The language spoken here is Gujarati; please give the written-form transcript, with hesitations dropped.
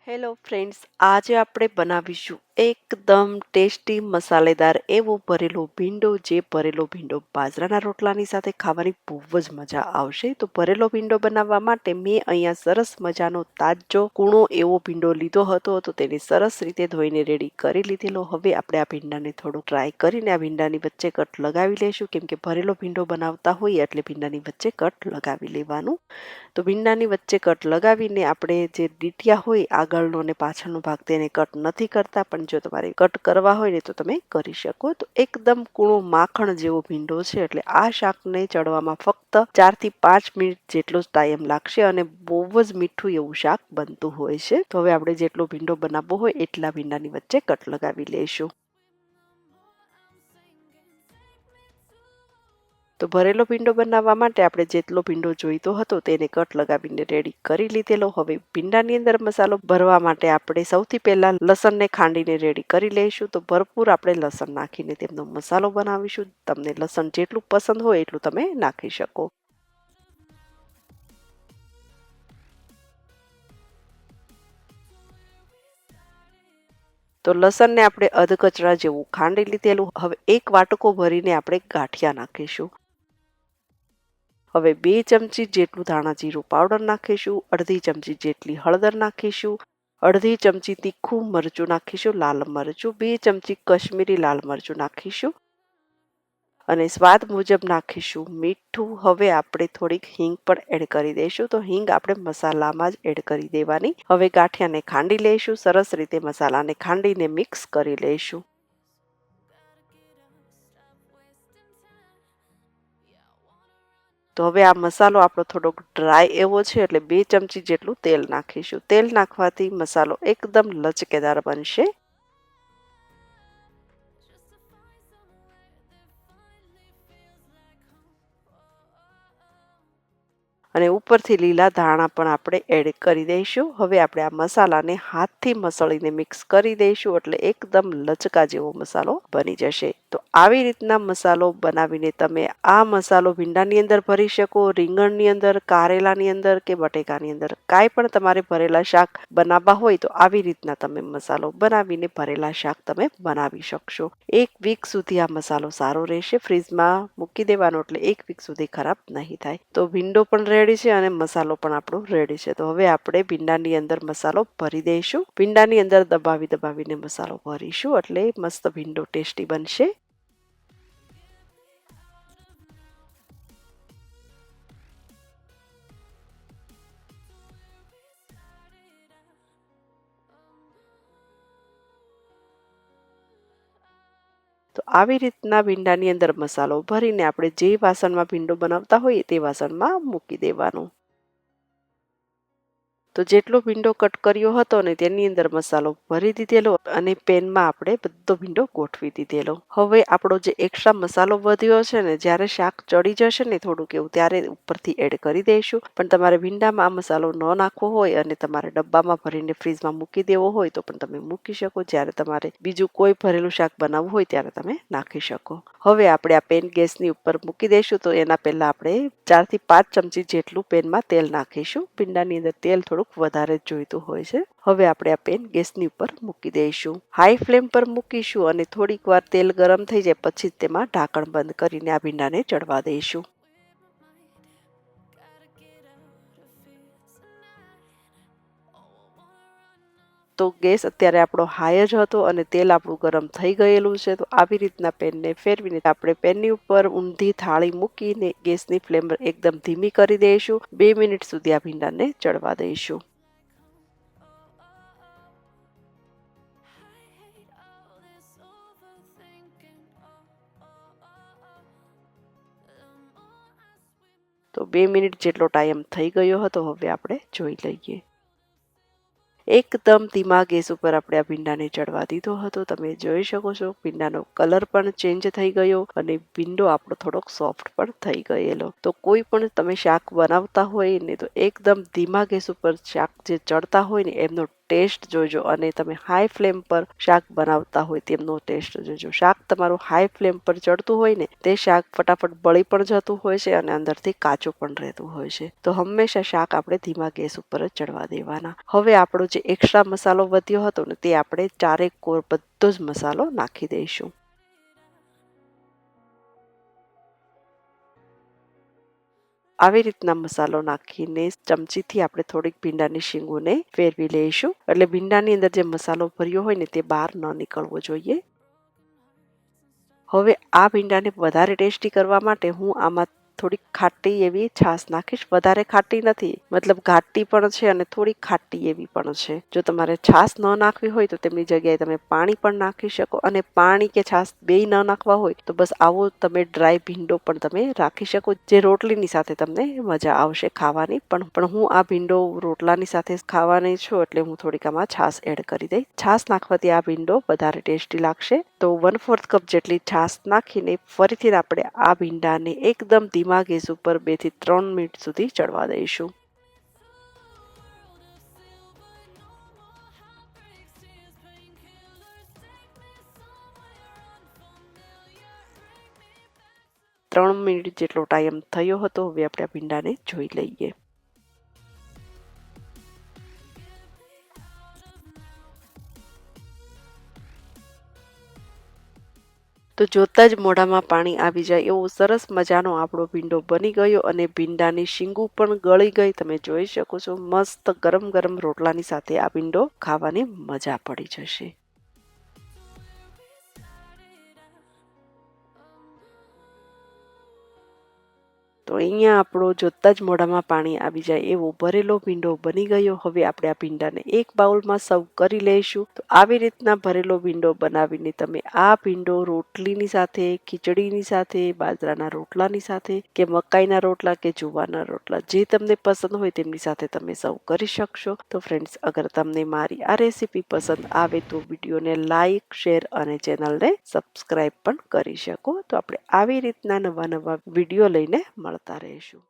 હેલો ફ્રેન્ડ્સ, આજે આપણે બનાવીશું એકદમ ટેસ્ટી મસાલેદાર એવો ભરેલો ભીંડો. જે ભરેલો ભીંડો બાજરાના રોટલાની સાથે ખાવાની બહુ જ મજા આવશે. તો ભરેલો ભીંડો બનાવવા માટે મેં અહીંયા સરસ મજાનો તાજો કૂણો એવો ભીંડો લીધો હતો, તો તેને સરસ રીતે ધોઈને રેડી કરી લીધેલો. હવે આપણે આ ભીંડાને થોડું ટ્રાય કરીને આ ભીંડાની વચ્ચે કટ લગાવી લઈશું, કેમ કે ભરેલો ભીંડો બનાવતા હોઈએ એટલે ભીંડાની વચ્ચે કટ લગાવી લેવાનું. તો ભીંડાની વચ્ચે કટ લગાવીને આપણે જે ડીટિયા હોય આગળનો અને પાછળનો ભાગ તેને કટ નથી કરતા, પણ જો તમારે કટ કરવા હોય ને તો તમે કરી શકો. તો એકદમ કૂણો માખણ જેવો ભીંડો છે, એટલે આ શાકને ચડવામાં ફક્ત 4 થી 5 મિનિટ જેટલો જ ટાઈમ લાગશે અને બહુ જ મીઠું એવું શાક બનતું હોય છે. તો હવે આપણે જેટલો ભીંડો બનાવવો હોય એટલા ભીંડાની વચ્ચે કટ લગાવી લઈશું. તો ભરેલો ભીંડો બનાવવા માટે આપણે જેટલો ભીંડો જોઈતો હતો તેને કટ લગાવીને રેડી કરી લીધેલો. હવે ભીંડાની અંદર મસાલો ભરવા માટે આપણે સૌથી પહેલા લસણને ખાંડીને રેડી કરી લઈશું. તો ભરપૂર આપણે લસણ નાખીને તેમનો મસાલો બનાવીશું. તમને લસણ જેટલું પસંદ હોય એટલું તમે નાખી શકો. તો લસણને આપણે અધકચરા જેવું ખાંડી લીધેલું. હવે એક વાટકો ભરીને આપણે ગાંઠિયા નાખીશું. હવે 2 ચમચી જેટલું ધાણા જીરું પાવડર નાખીશું, અડધી ચમચી જેટલી હળદર નાખીશું, અડધી ચમચી તીખું મરચું નાખીશું, લાલ મરચું, 2 ચમચી કશ્મીરી લાલ મરચું નાખીશું અને સ્વાદ મુજબ નાખીશું મીઠું. હવે આપણે થોડીક હિંગ પણ એડ કરી દઈશું. તો હિંગ આપણે મસાલામાં જ એડ કરી દેવાની. હવે ગાંઠિયાને ખાંડી લઈશું. સરસ રીતે મસાલાને ખાંડીને મિક્સ કરી લઈશું. તો હવે આ મસાલો આપણો થોડોક ડ્રાય એવો છે, એટલે 2 ચમચી જેટલું તેલ નાખીશું. તેલ નાખવાથી મસાલો એકદમ લચકેદાર બનશે. અને ઉપરથી લીલા ધાણા પણ આપણે એડ કરી દઈશું. હવે આપણે આ મસાલાને હાથથી મસળીને મિક્સ કરી દઈશું, એટલે એકદમ લચકા જેવો મસાલો બની જશે. તો આવી રીતના મસાલો બનાવીને તમે આ મસાલો ભીંડાની અંદર ભરી શકો, રીંગણની અંદર, કારેલાની અંદર કે બટેકાની અંદર, કાંઈ પણ તમારે ભરેલા શાક બનાવવા હોય તો આવી રીતના તમે મસાલો બનાવીને ભરેલા શાક તમે બનાવી શકશો. 1 વીક સુધી આ મસાલો સારો રહેશે. ફ્રીજમાં મૂકી દેવાનો એટલે 1 વીક સુધી ખરાબ નહીં થાય. તો ભીંડો પણ રેડી છે અને મસાલો પણ આપણો રેડી છે. તો હવે આપણે ભીંડાની અંદર મસાલો ભરી દઈશું. ભીંડાની અંદર દબાવીને મસાલો ભરીશું, એટલે મસ્ત ભીંડો ટેસ્ટી બનશે. તો આવી રીતના ભીંડાની અંદર મસાલો ભરીને આપણે જે વાસણમાં ભીંડો બનાવતા હોઈએ તે વાસણમાં મૂકી દેવાનું. તો જેટલો ભીંડો કટ કર્યો હતો ને તેની અંદર મસાલો ભરી દીધેલો અને પેનમાં આપણે બધો ભીંડો ગોઠવી દીધેલો. હવે આપણો જે એક્સ્ટ્રા મસાલો વધ્યો છે ને, જ્યારે શાક ચડી જશે ને થોડુંક એવું, ત્યારે ઉપરથી એડ કરી દઈશું. પણ તમારે ભીંડામાં આ મસાલો ન નાખવો હોય અને તમારે ડબ્બામાં ભરીને ફ્રીજમાં મૂકી દેવો હોય તો પણ તમે મૂકી શકો. જ્યારે તમારે બીજું કોઈ ભરેલું શાક બનાવવું હોય ત્યારે તમે નાખી શકો. હવે આપણે આ પેન ગેસની ઉપર મૂકી દઈશું. તો એના પહેલા આપણે 4 થી 5 ચમચી જેટલું પેનમાં તેલ નાખીશું. ભીંડાની અંદર તેલ થોડુંક વધારે જ જોઈતું હોય છે. હવે આપણે આ પેન ગેસની ઉપર મૂકી દઈશું. હાઈ ફ્લેમ પર મૂકીશું અને થોડીક વાર તેલ ગરમ થઈ જાય પછી તેમાં ઢાંકણ બંધ કરીને આ ભીંડાને ચડવા દઈશું. તો ગેસ અત્યારે આપણો હાઈ જ હતો અને તેલ આપણું ગરમ થઈ ગયેલું છે. તો આવી રીતના પેનને ફેરવીને આપણે પેનની ઉપર ઊંધી થાળી મૂકીને ગેસની ફ્લેમ એકદમ ધીમી કરી દઈશું. 2 મિનિટ સુધી આ ભીંડાને ચડવા દઈશું. તો 2 મિનિટ જેટલો ટાઈમ થઈ ગયો હતો. હવે આપણે જોઈ લઈએ. એકદમ ધીમા ગેસ ઉપર આપણે આ ભીંડાને ચડવા દીધો હતો. તમે જોઈ શકો છો ભીંડાનો કલર પણ ચેન્જ થઈ ગયો અને ભીંડો આપણો થોડોક સોફ્ટ પણ થઈ ગયેલો. તો કોઈ પણ તમે શાક બનાવતા હોય ને તો એકદમ ધીમા ગેસ ઉપર શાક જે ચડતા હોય ને એમનો ટેસ્ટ જોજો અને તમે હાઈ ફ્લેમ પર શાક બનાવતા હોય તેમનો ટેસ્ટ જોજો. શાક તમારું હાઈ ફ્લેમ પર ચડતું હોય ને તે શાક ફટાફટ બળી પણ જતું હોય છે અને અંદરથી કાચું પણ રહેતું હોય છે. તો હંમેશા શાક આપણે ધીમા ગેસ ઉપર જ ચડવા દેવાના. હવે આપણો જે એક્સ્ટ્રા મસાલો વધ્યો હતો ને તે આપણે ચારેક કોર બધો જ મસાલો નાખી દઈશું. આવી રીતના મસાલો નાખીને ચમચીથી આપણે થોડીક ભીંડાની શીંગોને ફેરવી લઈશું. એટલે ભીંડાની અંદર જે મસાલો ભર્યો હોય ને તે બહાર ન નીકળવો જોઈએ. હવે આ ભીંડાને વધારે ટેસ્ટી કરવા માટે હું આમાં થોડીક ખાટી એવી છાશ નાખીશ. વધારે ખાટી નથી, મતલબ ઘાટી પણ છે અને થોડી ખાટી એવી પણ છે. જો તમારે છાશ ન નાખવી હોય તો તેમની જગ્યાએ તમે પાણી પણ નાખી શકો અને પાણી કે છાશ બેય ન નાખવા હોય તો બસ આવો તમે ડ્રાય ભીંડો પણ તમે રાખી શકો, જે રોટલીની સાથે તમને મજા આવશે ખાવાની. પણ હું આ ભીંડો રોટલાની સાથે ખાવાની છું એટલે હું થોડીક આમાં છાશ એડ કરી દઈશ. છાશ નાખવાથી આ ભીંડો વધારે ટેસ્ટી લાગશે. તો 1/4 કપ જેટલી છાશ નાખીને ફરીથી આપણે આ ભીંડાને એકદમ ધીમા ગેસ ઉપર 2 થી 3 મિનિટ સુધી ચડવા દઈશું. ત્રણ મિનિટ જેટલો ટાઈમ થયો હતો. હવે આપણે આ ભીંડાને જોઈ લઈએ. તો જોતાં જ મોઢામાં પાણી આવી જાય એવો સરસ મજાનો આપણો ભીંડો બની ગયો અને ભીંડાની શીંગું પણ ગળી ગઈ. તમે જોઈ શકો છો. મસ્ત ગરમ ગરમ રોટલાની સાથે આ ભીંડો ખાવાની મજા પડી જશે. તો અહીંયા આપણો જોતાં જ મોઢામાં પાણી આવી જાય એવો ભરેલો ભીંડો બની ગયો. હવે આપણે આ ભીંડાને એક બાઉલમાં સર્વ કરી લઈશું. તો આવી રીતના ભરેલો ભીંડો બનાવીને તમે આ ભીંડો રોટલીની સાથે, ખીચડીની સાથે, બાજરાના રોટલાની સાથે કે મકાઈના રોટલા કે જુવારના રોટલા જે તમને પસંદ હોય તેમની સાથે તમે સર્વ કરી શકશો. તો ફ્રેન્ડ્સ, અગર તમને મારી આ રેસીપી પસંદ આવે તો વિડીયોને લાઈક, શેર અને ચેનલને સબસ્ક્રાઈબ પણ કરી શકો. તો આપણે આવી રીતના નવા નવા વિડીયો લઈને મળતા રહીશું.